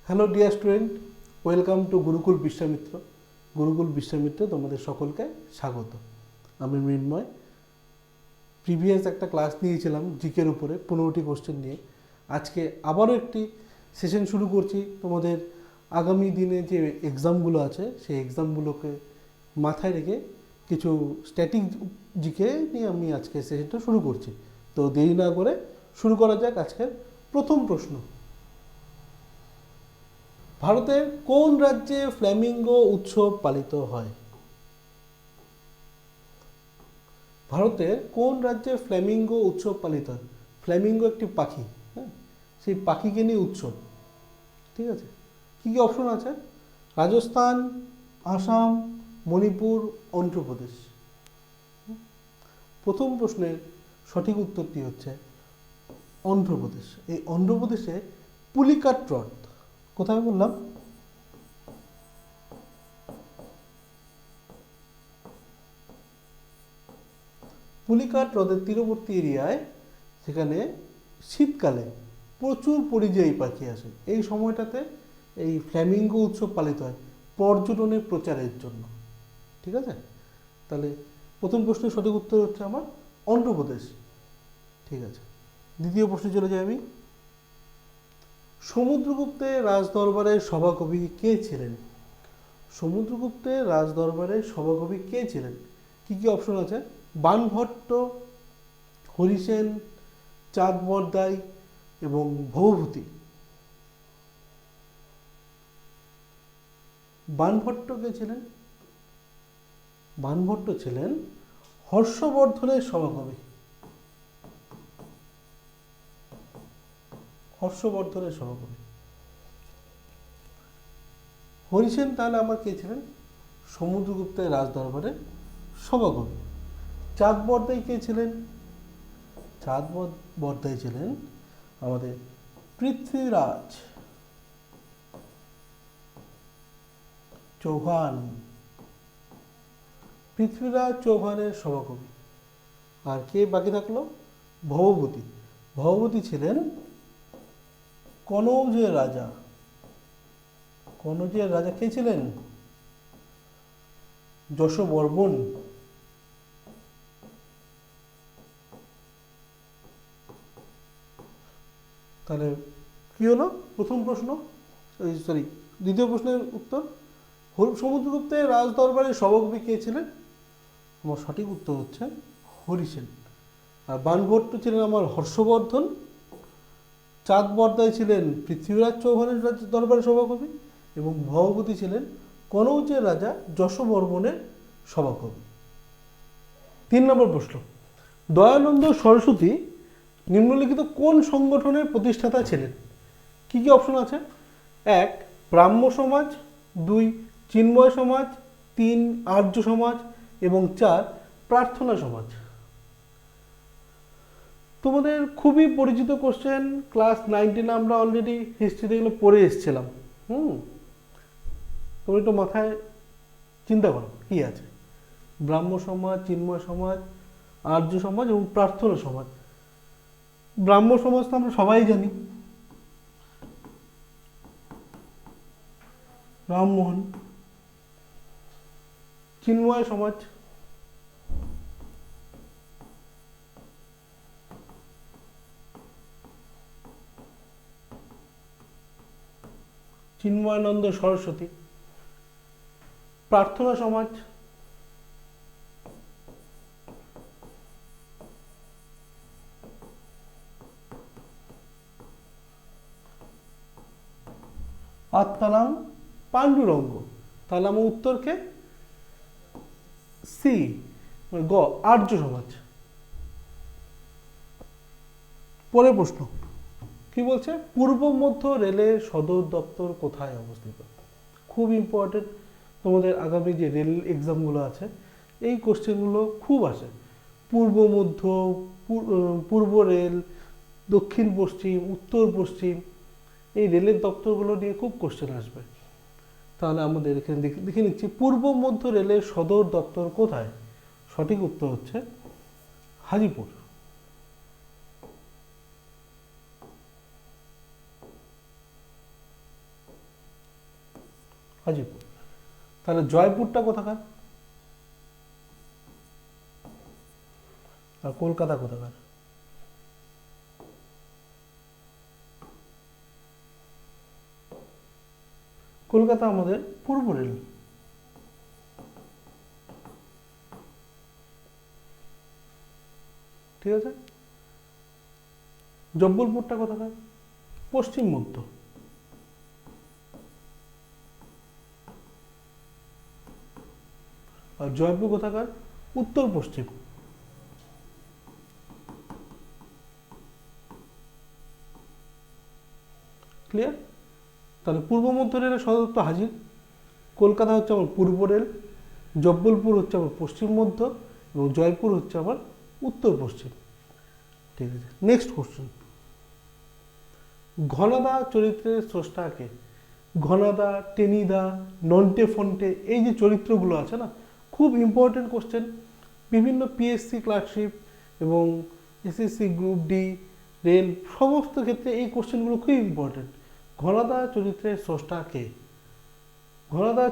Hello dear student, welcome to Gurukul Vishwamitra. Gurukul Vishwamitra তোমাদের সকলকে স্বাগত। আমি মৃন্ময়। প্রিভিয়াস একটা ক্লাস নিয়েছিলাম জিকের উপরে 15টি কোশ্চেন নিয়ে। আজকে আবারও একটি সেশন শুরু করছি। তোমাদের আগামী দিনে যে এক্সামগুলো আছে সেই এক্সামগুলোকে মাথায় রেখে কিছু স্ট্যাটিক জিকে নিয়ে আমি আজকে সেশনটা শুরু করছি। তো দেরি না করে শুরু করা যাক আজকের প্রথম প্রশ্ন। ভারতের কোন রাজ্যে ফ্ল্যামিঙ্গো উৎসব পালিত হয়? ভারতের কোন রাজ্যে ফ্ল্যামিঙ্গো উৎসব পালিত হয়? ফ্ল্যামিঙ্গো একটি পাখি, হ্যাঁ, সেই পাখিকে নিয়ে উৎসব। ঠিক আছে, কী কী অপশন আছে? রাজস্থান, আসাম, মণিপুর, অন্ধ্রপ্রদেশ। প্রথম প্রশ্নের সঠিক উত্তরটি হচ্ছে অন্ধ্রপ্রদেশ। এই অন্ধ্রপ্রদেশে পুলিকাট হ্রদ, কোথায় বললাম? পুলিকাট হ্রদের তীরবর্তী এরিয়ায়, সেখানে শীতকালে প্রচুর পরিযায়ী পাখি আসে। এই সময়টাতে এই ফ্ল্যামিঙ্গো উৎসব পালিত হয় পর্যটনের প্রচারের জন্য। ঠিক আছে, তাহলে প্রথম প্রশ্নের সঠিক উত্তর হচ্ছে আমার অন্ধ্রপ্রদেশ। ঠিক আছে, দ্বিতীয় প্রশ্নে চলে যাই আমি। সমুদ্রগুপ্তের রাজদরবারের সভাকবি কে ছিলেন? সমুদ্রগুপ্তের রাজদরবারের সভাকবি কে ছিলেন? কী কী অপশন আছে? বাণভট্ট, হরিসেন, চাঁদ বরদাই এবং ভবভূতি। বাণভট্ট কে ছিলেন? বাণভট্ট ছিলেন হর্ষবর্ধনের সভাকবি। হর্ষবর্ধনের সভাকবি। হরিসেন তাহলে আমার কে ছিলেন? সমুদ্রগুপ্তের রাজদরবারের সভাকবি। চাঁদ বরদাই কে ছিলেন? চাঁদ বরদাই ছিলেন আমাদের পৃথ্বীরাজ চৌহান। পৃথ্বীরাজ চৌহানের সভাকবি। আর কে বাকি থাকলো? ভবভূতি। ভবভূতি ছিলেন কনৌজের রাজা। কনৌজের রাজা কে ছিলেন? যশোবর্মন। তাহলে কি হলো প্রথম প্রশ্ন? সরি, দ্বিতীয় প্রশ্নের উত্তর সমুদ্রগুপ্তের রাজদরবারের সভাকবি কে ছিলেন? আমার সঠিক উত্তর হচ্ছে হরিসেন। আর বাণভট্ট ছিলেন আমার হর্ষবর্ধন। চাঁদ বরদাই ছিলেন পৃথ্বীরাজ চৌহানের দরবারের সভাকবি এবং ভবভূতি ছিলেন কনৌজের রাজা যশোবর্মনের সভাকবি। 3 নম্বর প্রশ্ন। দয়ানন্দ সরস্বতী নিম্নলিখিত কোন সংগঠনের প্রতিষ্ঠাতা ছিলেন? কি কি অপশন আছে? 1 ব্রাহ্ম সমাজ, 2 চিন্ময় সমাজ, 3 আর্য সমাজ এবং 4 প্রার্থনা সমাজ। তোমাদের খুবই পরিচিত কোশ্চেন, ক্লাস 9-10 আমরা অলরেডি হিস্ট্রিতে এগুলো পড়ে এসেছিলাম। তুমি একটু মাথায় চিন্তা করো কি আছে। ব্রাহ্ম সমাজ, চিন্ময় সমাজ, আর্য সমাজ এবং প্রার্থনা সমাজ। ব্রাহ্ম সমাজ তো আমরা সবাই জানি, রামমোহন। চিন্ময় সমাজ, চিন্ময়ানন্দ সরস্বতী। প্রার্থনা সমাজ, আত্মারাম পাণ্ডুরঙ্গ। তাহলে আমার উত্তরকে সি, গ, আর্য সমাজ। পরের প্রশ্ন কি বলছে? পূর্ব মধ্য রেলের সদর দপ্তর কোথায় অবস্থিত? খুব ইম্পর্টেন্ট, তোমাদের আগামী যে রেল এক্সামগুলো আছে এই কোশ্চেনগুলো খুব আসে। পূর্ব মধ্য, পূর্ব রেল, দক্ষিণ পশ্চিম, উত্তর পশ্চিম, এই রেলের দপ্তরগুলো নিয়ে খুব কোশ্চেন আসবে। তাহলে আমাদের এখানে দেখে নিচ্ছি পূর্ব মধ্য রেলের সদর দপ্তর কোথায়। সঠিক উত্তর হচ্ছে হাজিপুর। হাজিপুর। তাহলে জয়পুরটা কোথাকার? আর কলকাতা কোথাকার? কলকাতা আমাদের পূর্ব রেল। ঠিক আছে। জব্বলপুরটা কোথাকার? পশ্চিম মধ্য। আর জয়পুর কোথাকার? উত্তর পশ্চিম। ক্লিয়ার? তাহলে পূর্ব মধ্য রেলের সদর দপ্তর হাজির, কলকাতা হচ্ছে আমার পূর্ব রেল, জব্বলপুর হচ্ছে আমার পশ্চিম মধ্য, এবং জয়পুর হচ্ছে আমার উত্তর পশ্চিম। ঠিক আছে, নেক্সট কোশ্চেন। ঘনাদা চরিত্রের স্রষ্টা কে? ঘনাদা, টেনিদা, নন্টে ফন্টে, এই যে চরিত্রগুলো আছে না, খুব ইম্পর্টেন্ট কোশ্চেন। বিভিন্ন পিএসসি ক্লার্কশিপ এবং এসএসসি গ্রুপ ডি, রেল, সমস্ত ক্ষেত্রে এই কোশ্চেনগুলো খুব ইম্পর্টেন্ট। ঘনাদা চরিত্রের স্রষ্টা কে? ঘনাদা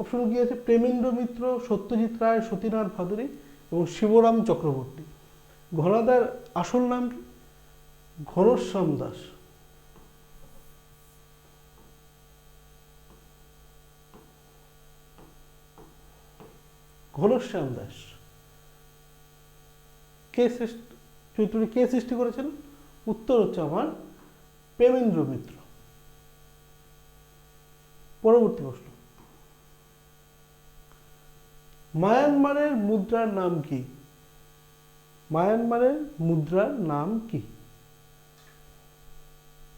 অপশন কি আছে? প্রেমেন্দ্র মিত্র, সত্যজিৎ রায়, সতীনাথ ভাদুরী এবং শিবরাম চক্রবর্তী। ঘনাদার আসল নাম কি? ঘনশ্যাম দাস। ঘনশ্যাম দাস। চরিত্রটি কে সৃষ্টি করেছেন? উত্তর হচ্ছে আমার প্রেমেন্দ্র মিত্র। পরবর্তী প্রশ্ন। মায়ানমারের মুদ্রার নাম কি? মায়ানমারের মুদ্রার নাম কি?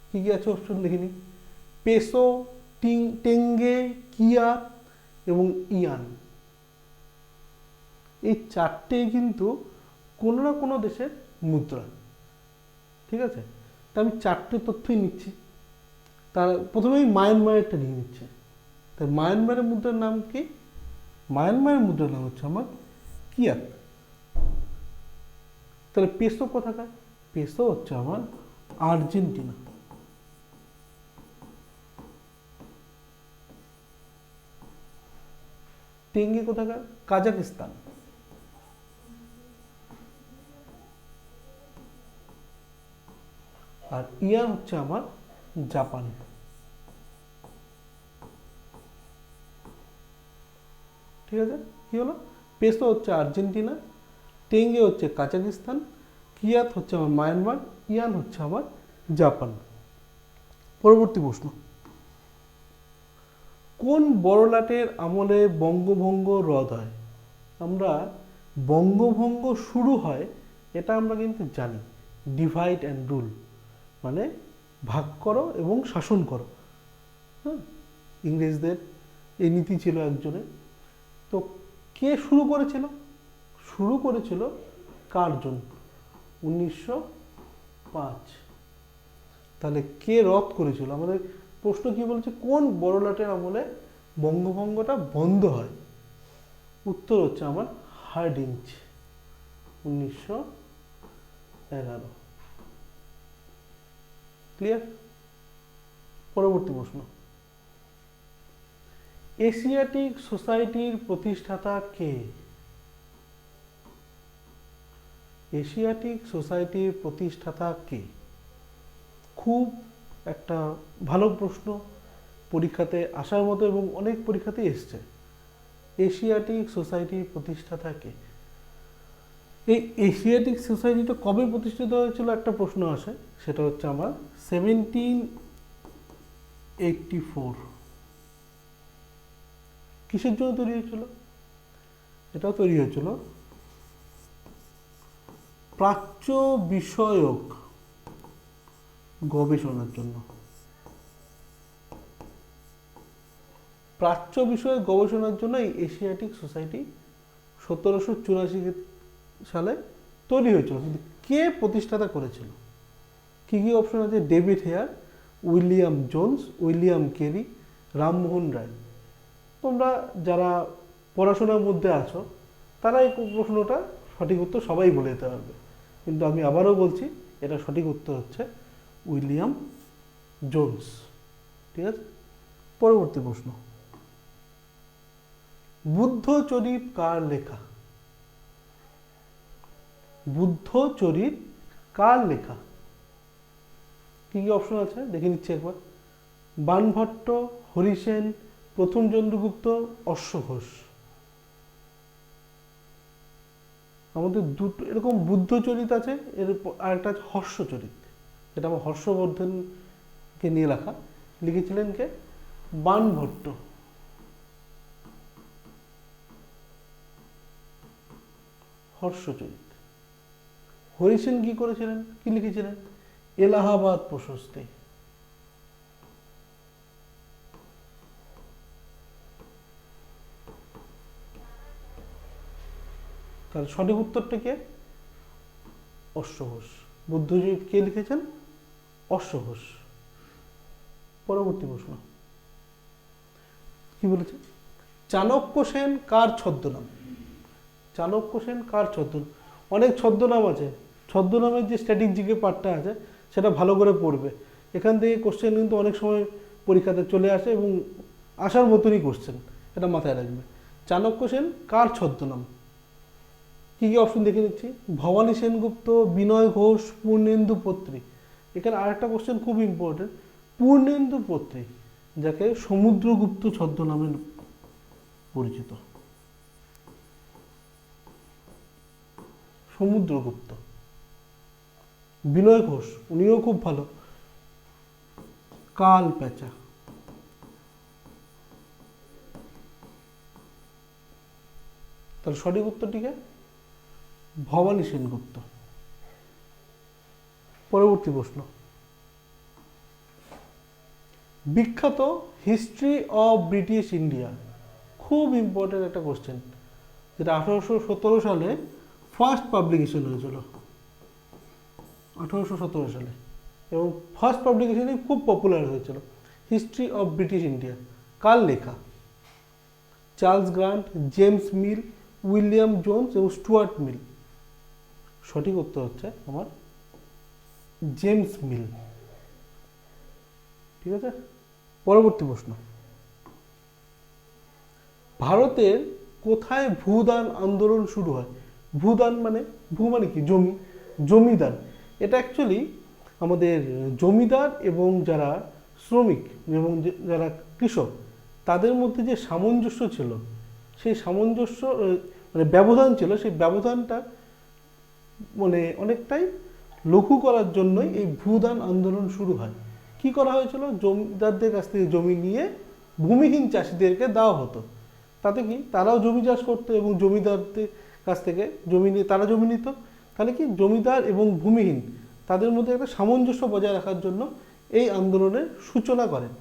কি কি আছে অপশন দেখিনি। পেসো, টেঙ্গে, কিয়াত এবং ইয়ান। এই চারটেই কিন্তু কোনো না কোনো দেশের মুদ্রা। ঠিক আছে, তা আমি চারটে তথ্যই নিচ্ছি। তার প্রথমেই মায়ানমারেরটা নিয়ে নিচ্ছে। তাই মায়ানমারের মুদ্রার নাম কি? মায়ানমারের মুদ্রার নাম হচ্ছে আমার কিয়াত। তাহলে পেসো কোথাকার? পেসো হচ্ছে আমার আর্জেন্টিনা। টেঙ্গে কোথাকার? কাজাকিস্তান। আর ইয়ান হচ্ছে আমার জাপান। ঠিক আছে, কি হলো? পেসো হচ্ছে আর্জেন্টিনা, টেঙ্গে হচ্ছে কাজাকিস্তান, কিয়াত হচ্ছে আমার মায়ানমার, ইয়ান হচ্ছে আমার জাপান। পরবর্তী প্রশ্ন। কোন বড়লাটের আমলে বঙ্গভঙ্গ রদ হয়? আমরা বঙ্গভঙ্গ শুরু হয় এটা আমরা কিন্তু জানি, ডিভাইড অ্যান্ড রুল, মানে ভাগ করো এবং শাসন করো। হ্যাঁ, ইংরেজদের এই নীতি ছিল একজনের। তো কে শুরু করেছিল? শুরু করেছিল কার্জন 1905। তাহলে কে রদ করেছিল? আমাদের প্রশ্ন কি বলছে, কোন বড়লাটের আমলে বঙ্গভঙ্গটা বন্ধ হয়? উত্তর হচ্ছে আমার হার্ডিঞ্জ 1911। ক্লিয়ার? পরবর্তী প্রশ্ন। এশিয়াটিক সোসাইটির প্রতিষ্ঠাতা কে? এশিয়াটিক সোসাইটির প্রতিষ্ঠাতা কে? খুব একটা ভালো প্রশ্ন, পরীক্ষাতে আসার মতো এবং অনেক পরীক্ষাতে এসছে। এশিয়াটিক সোসাইটির প্রতিষ্ঠাতা কে? এই এশিয়াটিক সোসাইটিটা কবে প্রতিষ্ঠিত হয়েছিল একটা প্রশ্ন আসে, সেটা হচ্ছে আমার 1784। কিসের জন্য তৈরি হয়েছিল? এটাও তৈরি হয়েছিল প্রাচ্য বিষয়ক গবেষণার জন্য। প্রাচ্য বিষয়ক গবেষণার জন্য এই এশিয়াটিক সোসাইটি 1784 সালে তৈরি হয়েছিল। কিন্তু কে প্রতিষ্ঠাতা করেছিল? কি কি অপশন আছে? David Hare, William Jones, William Carey, Rammohan Roy. তোমরা যারা পড়াশোনার মধ্যে আছো তারা এই প্রশ্নটা সঠিক উত্তর সবাই বলে দিতে পারবে, কিন্তু আমি আবারও বলছি এটা সঠিক উত্তর হচ্ছে উইলিয়াম জোন্স। ঠিক আছে, পরবর্তী প্রশ্ন। বুদ্ধচরিত কার লেখা? বুদ্ধচরিত কার লেখা? কি কি অপশন আছে দেখে নিচ্ছি একবার। বাণভট্ট, হরিসেন, প্রথম চন্দ্রগুপ্ত, অশ্বঘোষ। আমাদের দুটো এরকম বুদ্ধচরিত আছে, এর আরেকটা আছে হর্ষচরিত, এটা আমার হর্ষবর্ধনকে নিয়ে লেখা। লিখেছিলেন কে? বাণভট্ট। হর্ষচরিত। হরিসেন কি করেছিলেন, কি লিখেছিলেন? এলাহাবাদ প্রশস্তি। তাহলে সঠিক উত্তরটা কে? অশ্বঘোষ। বুদ্ধচরিত কে লিখেছেন? অশ্বঘোষ। পরবর্তী প্রশ্ন কি বলেছে? চাণক্য সেন কার ছদ্মনাম? চাণক্য সেন কার ছদ্মনাম? অনেক ছদ্মনাম আছে, ছদ্মনামের যে স্ট্যাটিক জিকে পার্টটা আছে সেটা ভালো করে পড়বে। এখান থেকে কোশ্চেন কিন্তু অনেক সময় পরীক্ষাতে চলে আসে এবং আসার মতনই কোশ্চেন, এটা মাথায় রাখবে। চাণক্য সেন কার ছদ্মনাম? কি কি অপশন দেখে নিচ্ছি। ভবানী সেনগুপ্ত, বিনয় ঘোষ, পূর্ণেন্দু পত্রী। এখানে আরেকটা কোশ্চেন খুব ইম্পর্টেন্ট, পূর্ণেন্দু পত্রী, যাকে সমুদ্রগুপ্ত ছদ্মনামে পরিচিত। সমুদ্রগুপ্ত। বিনয় ঘোষ উনিও খুব ভালো, কাল পেঁচা। তাহলে সঠিক উত্তরটিকে ভবানী সেনগুপ্ত। পরবর্তী প্রশ্ন, বিখ্যাত হিস্ট্রি অফ ব্রিটিশ ইন্ডিয়া, খুব ইম্পর্টেন্ট একটা কোশ্চেন, যেটা 1817 সালে ফার্স্ট পাবলিকেশন হয়েছিল, 1817 সালে, এবং ফার্স্ট পাবলিকেশনই খুব পপুলার হয়েছিল। হিস্ট্রি অফ ব্রিটিশ ইন্ডিয়া কার লেখা? Charles Grant, James Mill, William Jones এবং স্টুয়ার্ট মিল। সঠিক উত্তর হচ্ছে আমার জেমস মিল। ঠিক আছে। পরবর্তী প্রশ্ন, ভারতের কোথায় ভূদান আন্দোলন শুরু হয়? ভূদান মানে, ভূ মানে কি? জমি, জমিদান। এটা অ্যাকচুয়ালি আমাদের জমিদার এবং যারা শ্রমিক এবং যারা কৃষক তাদের মধ্যে যে সামঞ্জস্য ছিল, সেই সামঞ্জস্য মানে ব্যবধান ছিল, সেই ব্যবধানটা মানে অনেকটাই লঘু করার জন্যই এই ভূদান আন্দোলন শুরু হয়। কি করা হয়েছিল? জমিদারদের কাছ থেকে জমি নিয়ে ভূমিহীন চাষিদেরকে দেওয়া হতো। তাতে কি তারাও জমি চাষ করতো এবং জমিদারদের কাছ থেকে জমি নিয়ে তারা জমি নিত। তাহলে কি জমিদার এবং ভূমিহীন তাদের মধ্যে একটা সামঞ্জস্য বজায় রাখার জন্য এই আন্দোলনের সূচনা করেন।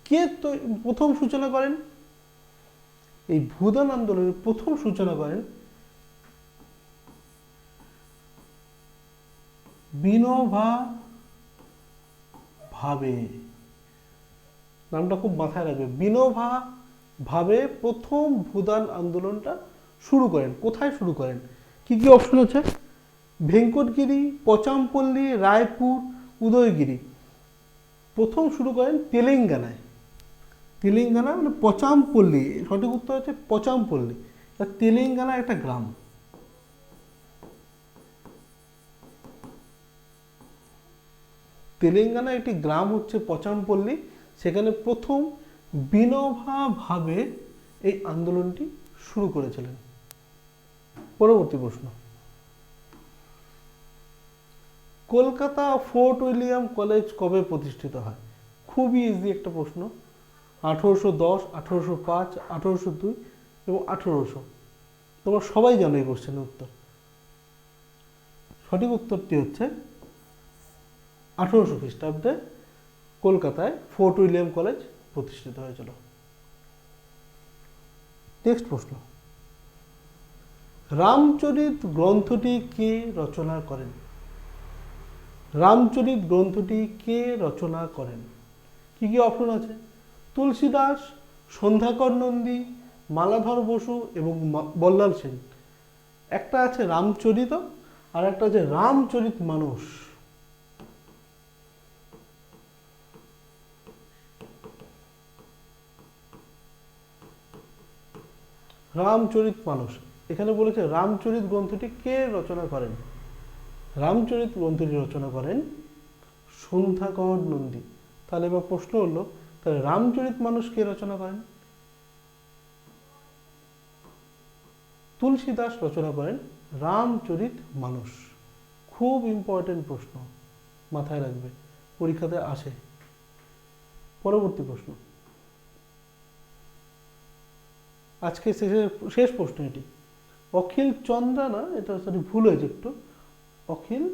কে তো প্রথম সূচনা করেন? এই ভূদান আন্দোলনের প্রথম সূচনা করেন বিনোবা ভাবে। নামটা খুব মাথায় রাখবে। বিনোবা ভাবে প্রথম ভূদান আন্দোলনটা শুরু করেন। কোথায় শুরু করেন? কি কি অপশন আছে? ভেঙ্কটগিরি, পচামপল্লী, রায়পুর, উদয়গিরি। প্রথম শুরু করেন তেলেঙ্গানায়। তেলেঙ্গানা মানে পচামপল্লী, সঠিক উত্তর হচ্ছে পচামপল্লী। তেলেঙ্গানা একটা গ্রাম। তেলেঙ্গানা একটি গ্রাম হচ্ছে পচামপল্লী, সেখানে প্রথম বিনোবা ভাবে এই আন্দোলনটি শুরু করেছিলেন। পরবর্তী প্রশ্ন, কলকাতা ফোর্ট উইলিয়াম কলেজ কবে প্রতিষ্ঠিত হয়? খুবই ইজি একটা প্রশ্ন। 1810, 1805, 1802 এবং 1800। তোমরা সবাই জানো এই কোশ্চেনের উত্তর। সঠিক উত্তরটি হচ্ছে 1800 খ্রিস্টাব্দে কলকাতায় ফোর্ট উইলিয়াম কলেজ প্রতিষ্ঠিত হয়েছিল। নেক্সট প্রশ্ন, রামচরিত গ্রন্থটি কে রচনা করেন? রামচরিত গ্রন্থটি কে রচনা করেন? কি কি অপশন আছে? তুলসীদাস, সন্ধ্যাকর নন্দী, মালাধর বসু এবং বল্লাল সেন। একটা আছে রামচরিত আর একটা আছে রামচরিত মানস। রামচরিত মানস, এখানে বলেছে রামচরিত গ্রন্থটি কে রচনা করেন? রামচরিত গ্রন্থটি রচনা করেন সন্ধ্যাকর নন্দী। তাহলে এবার প্রশ্ন হলো, তাহলে রামচরিত মানস কে রচনা করেন? তুলসীদাস রচনা করেন রামচরিত মানস। খুব ইম্পর্টেন্ট প্রশ্ন, মাথায় রাখবে, পরীক্ষাতে আসে। পরবর্তী প্রশ্ন, আজকে শেষ প্রশ্ন এটি। অখিল চন্দ্রা না, এটা সরি ভুল হয়েছে একটু, অখিল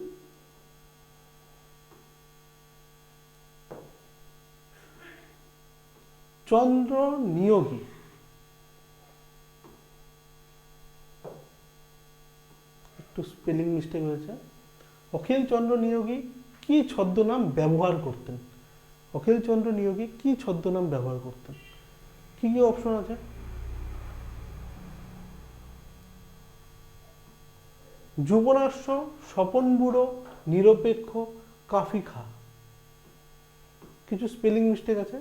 চন্দ্র নিয়োগী, একটু স্পেলিং মিস্টেক হয়েছে। অখিল চন্দ্র নিয়োগী কি ছদ্মনাম ব্যবহার করতেন? অখিল চন্দ্র নিয়োগী কি ছদ্মনাম ব্যবহার করতেন? কি কি অপশন আছে? যুবনাশ্য, স্বপন বুড়ো, নিরপেক্ষ, কাফি খা। কিছু স্পেলিং মিস্টেক আছে,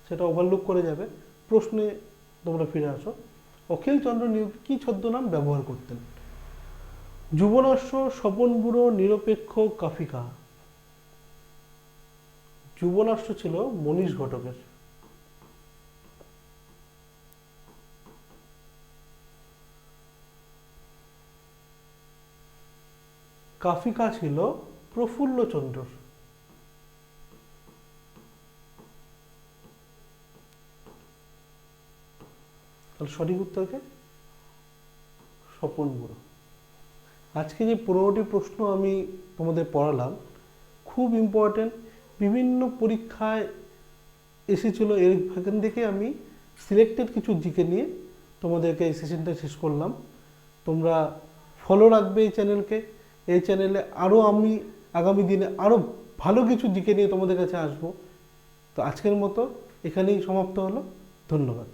সেটা ওভারলুক করে যাবে, প্রশ্নে তোমরা ফিরে আসো। অখিল চন্দ্র নিয়োগী কি ছদ্মনাম ব্যবহার করতেন? যুবনাশ্য, স্বপন বুড়ো, নিরপেক্ষ, কাফি খা। যুবনাশ্য ছিল মনীষ ঘটকের। কাফিকা ছিল প্রফুল্লচন্দ্রর। তাহলে সঠিক উত্তরকে স্বপন বুড়ো। আজকে যে 15টি প্রশ্ন আমি তোমাদের পড়ালাম খুব ইম্পর্টেন্ট, বিভিন্ন পরীক্ষায় এসেছিল, এখান থেকে আমি সিলেক্টেড কিছু জিকে নিয়ে তোমাদেরকে এই সেশনটা শেষ করলাম। তোমরা ফলো রাখবে এই চ্যানেলকে। এই চ্যানেলে আরও আমি আগামী দিনে আরও ভালো কিছু জিকে নিয়ে তোমাদের কাছে আসবো। তো আজকের মতো এখানেই সমাপ্ত হলো। ধন্যবাদ।